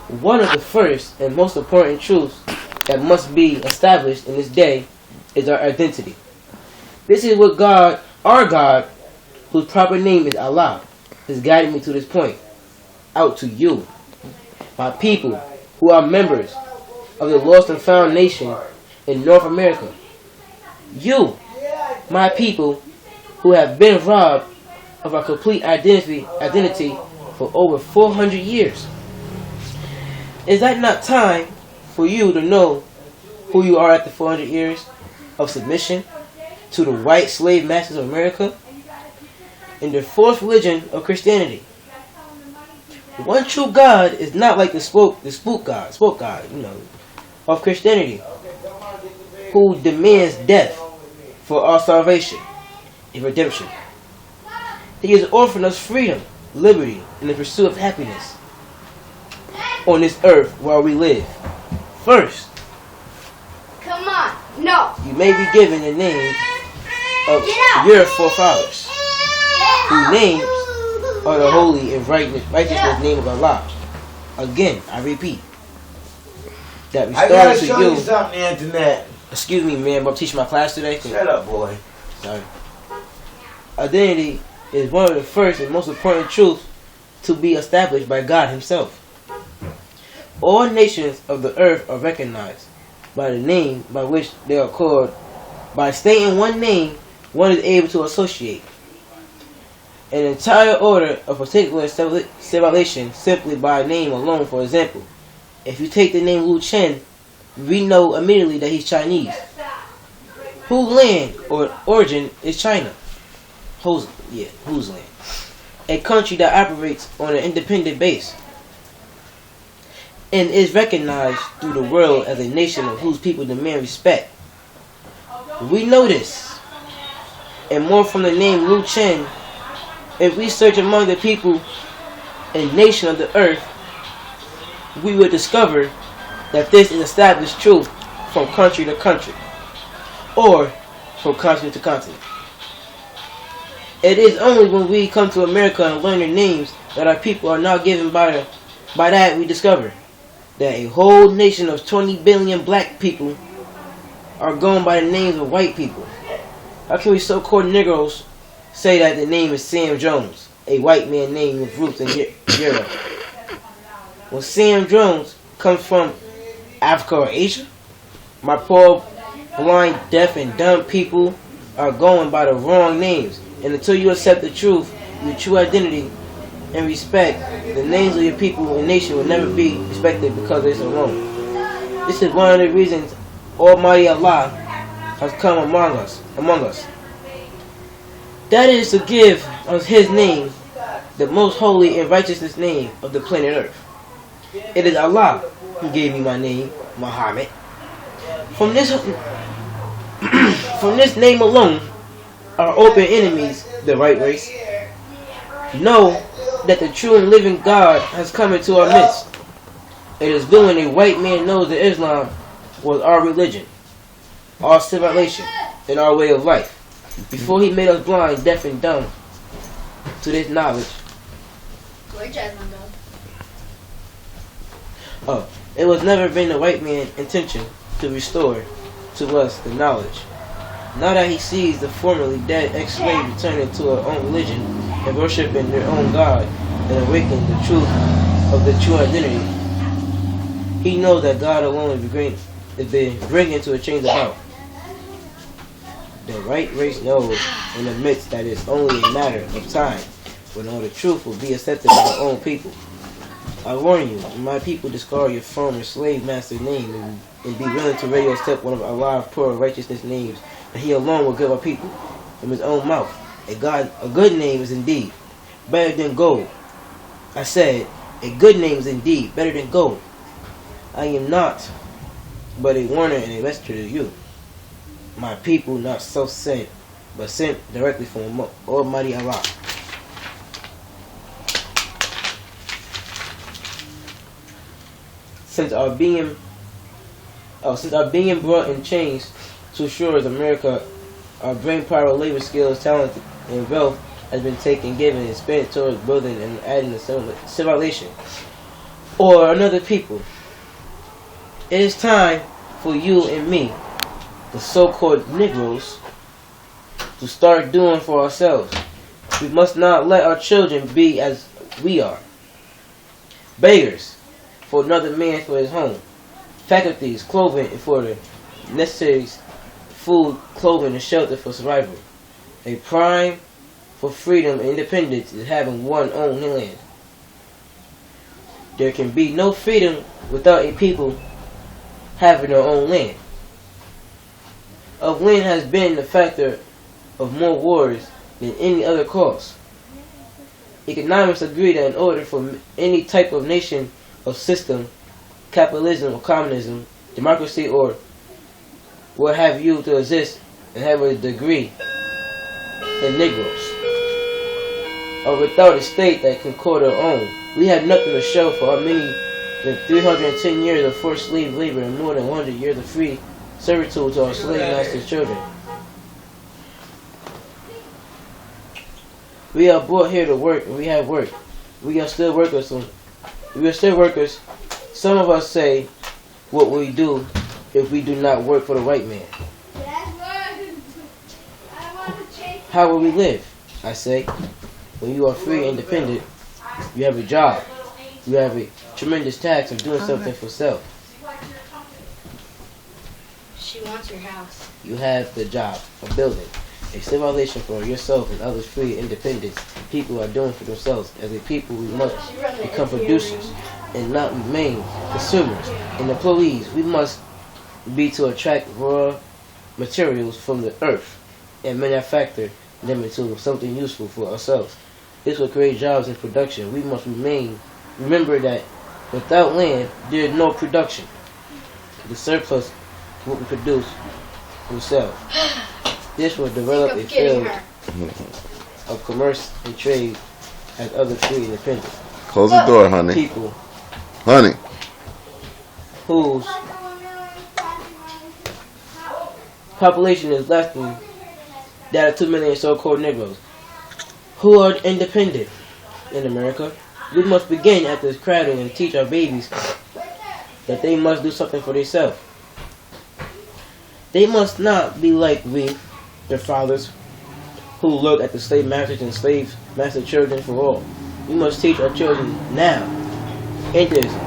One of the first and most important truths that must be established in this day is our identity. This is what God, our God, whose proper name is Allah, has guided me to this point. Out to you, my people, who are members of the lost and found nation in North America. You, my people, who have been robbed of our complete identity for over 400 years. Is that not time for you to know who you are after 400 years of submission to the white slave masters of America and the false religion of Christianity? One true God is not like the spoke God, of Christianity, who demands death for our salvation and redemption. He has offered us freedom, liberty, and the pursuit of happiness on this earth while we live. First, Come on, no. you may be given the name of your forefathers, whose names are the holy and righteousness name of Allah. Again, I repeat, that we I started gotta to show you. you something, Antoinette. Excuse me, man, but I'm teaching my class today. Shut up, boy. Sorry. Identity is one of the first and most important truths to be established by God Himself. All nations of the earth are recognized by the name by which they are called. By stating one name, one is able to associate an entire order of particular civilization simply by name alone. For example, if you take the name Lu Chen, we know immediately that he's Chinese. Whose land or origin is China? Whose land? A country that operates on an independent base and is recognized through the world as a nation of whose people demand respect. We know this, and more from the name Lu Chen. If we search among the people and nation of the earth, we will discover that this is established truth from country to country, or from continent to continent. It is only when we come to America and learn their names that our people are now given by that we discover that a whole nation of 20 billion black people are going by the names of white people. How can we so-called Negroes say that the name is Sam Jones, a white man named with roots in Europe? When Sam Jones comes from Africa or Asia, my poor, blind, deaf, and dumb people are going by the wrong names. And until you accept the truth, your true identity, and respect, the names of your people and nation will never be respected because it's alone. This is one of the reasons Almighty Allah has come among us. That is to give us His name, the most holy and righteousness name of the planet Earth. It is Allah who gave me my name, Muhammad. From this name alone, our open enemies, the white race, know that the true and living God has come into our midst. It is when a white man knows that Islam was our religion, our civilization, and our way of life, before he made us blind, deaf, and dumb to this knowledge. It was never been the white man's intention to restore to us the knowledge. Now that he sees the formerly dead ex-slaves returning to their own religion and worshiping their own God and awakening the truth of the true identity, he knows that God alone is bringing to a change about. The white race knows and admits that it's only a matter of time when all the truth will be accepted by their own people. I warn you, when my people discard your former slave master's name and be willing to radio accept one of Allah's pure righteousness names, and He alone will give our people from His own mouth. A good name is indeed better than gold. I said, a good name is indeed better than gold. I am not but a warner and a messenger to you. My people not self-sent, but sent directly from Almighty Allah. Since our being brought in chains to shores America, our brain power, labor skills, talent, and wealth has been taken, given, and spent towards building and adding a civilization or another people. It is time for you and me, the so-called Negroes, to start doing for ourselves. We must not let our children be as we are. Beggars for another man for his home. Faculties, clothing for the necessaries, food, clothing, and shelter for survival. A prime for freedom and independence is having one's own land. There can be no freedom without a people having their own land. Of land has been the factor of more wars than any other cause. Economics agree that in order for any type of nation or system, capitalism or communism, democracy or what have you to exist and have a degree in Negroes, or without a state that can call their own. We have nothing to show for our many than 310 years of forced slave labor and more than 100 years of free servitude to our slave masters' children. We are brought here to work, and we have work. We are still workers. Some of us say, what will we do if we do not work for the white man? How will we live? I say, when you are free and independent, you have a job. You have a tremendous task of doing something for self. She wants your house. You have the job of building a civilization for yourself and others free and independence. People are doing for themselves. As a people, we must become producers and not remain consumers and employees. We must be to attract raw materials from the earth and manufacture them into something useful for ourselves. This will create jobs and production. We must remember that without land, there is no production. The surplus will be produced will sell. This will develop a field of commerce and trade as other free and independent. Close the door, honey. People, Honey. whose population is less than that of 2 million so-called Negroes, who are independent in America. We must begin at this cradle and teach our babies that they must do something for themselves. They must not be like we, their fathers, who look at the slave masters and slave master children for all. We must teach our children now. Atheism.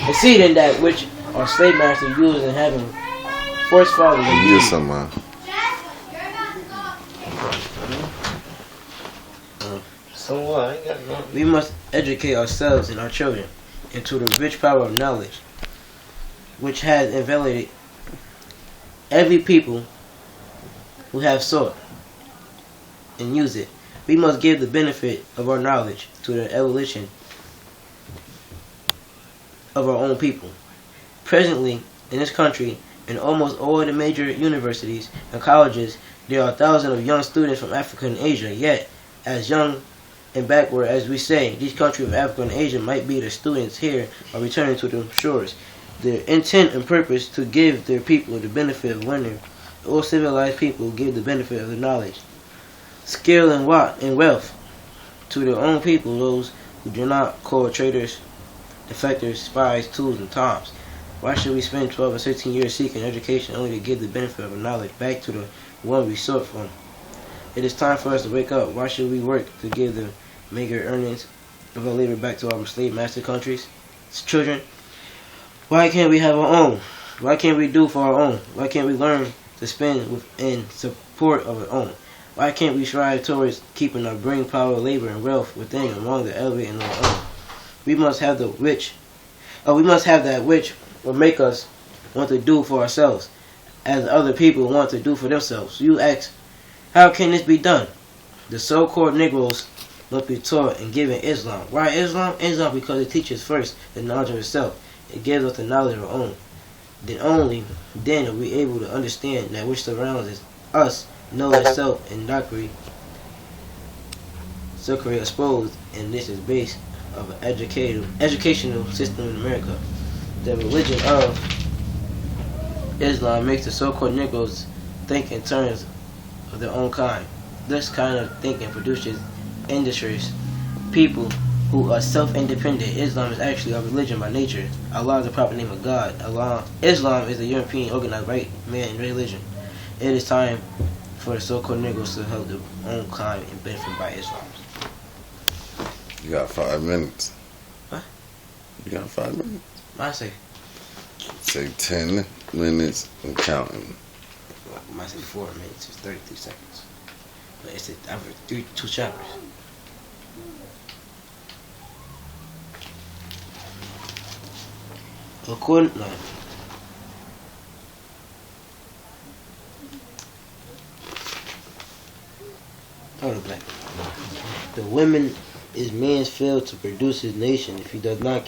Exceeding that which our slave masters used in having forced fathers and Use some, man. So what? I ain't got no. We must educate ourselves and our children into the rich power of knowledge, which has invalidated every people who have sought and use it. We must give the benefit of our knowledge to the evolution of our own people. Presently, in this country, in almost all the major universities and colleges, there are thousands of young students from Africa and Asia. Yet, as young and backward as we say, these countries of Africa and Asia might be the students here are returning to their shores. Their intent and purpose to give their people the benefit of learning. All civilized people give the benefit of the knowledge, skill, and wealth to their own people, those who do not call traitors, defectors, spies, tools, and toms. Why should we spend 12 or 16 years seeking education only to give the benefit of the knowledge back to the one we sought from? It is time for us to wake up. Why should we work to give the meager earnings of our labor back to our slave master countries' children? Why can't we have our own? Why can't we do for our own? Why can't we learn to spend within support of our own? Why can't we strive towards keeping our brain power, labor, and wealth within among the elevating of our own? We must have that which will make us want to do for ourselves, as other people want to do for themselves. You ask, how can this be done? The so-called Negroes must be taught and given Islam. Why Islam? Islam because it teaches first the knowledge of itself. It gives us the knowledge of our own. Then only then are we able to understand that which surrounds us, know itself, and doctrine circularly exposed, and this is based of an educational system in America. The religion of Islam makes the so-called Negroes think in terms of their own kind. This kind of thinking produces industries, people who are self-independent. Islam is actually a religion by nature. Allah is the proper name of God. Islam is a European organized right man religion. It is time for the so-called Negroes to help their own kind and benefit by Islam. You got 5 minutes. What? You got 5 minutes. I say, 10 minutes and counting. I say 4 minutes. It's 33 seconds. But it's I've read 2 chapters. According, no. Black. The women is man's field to produce his nation. If he does not keep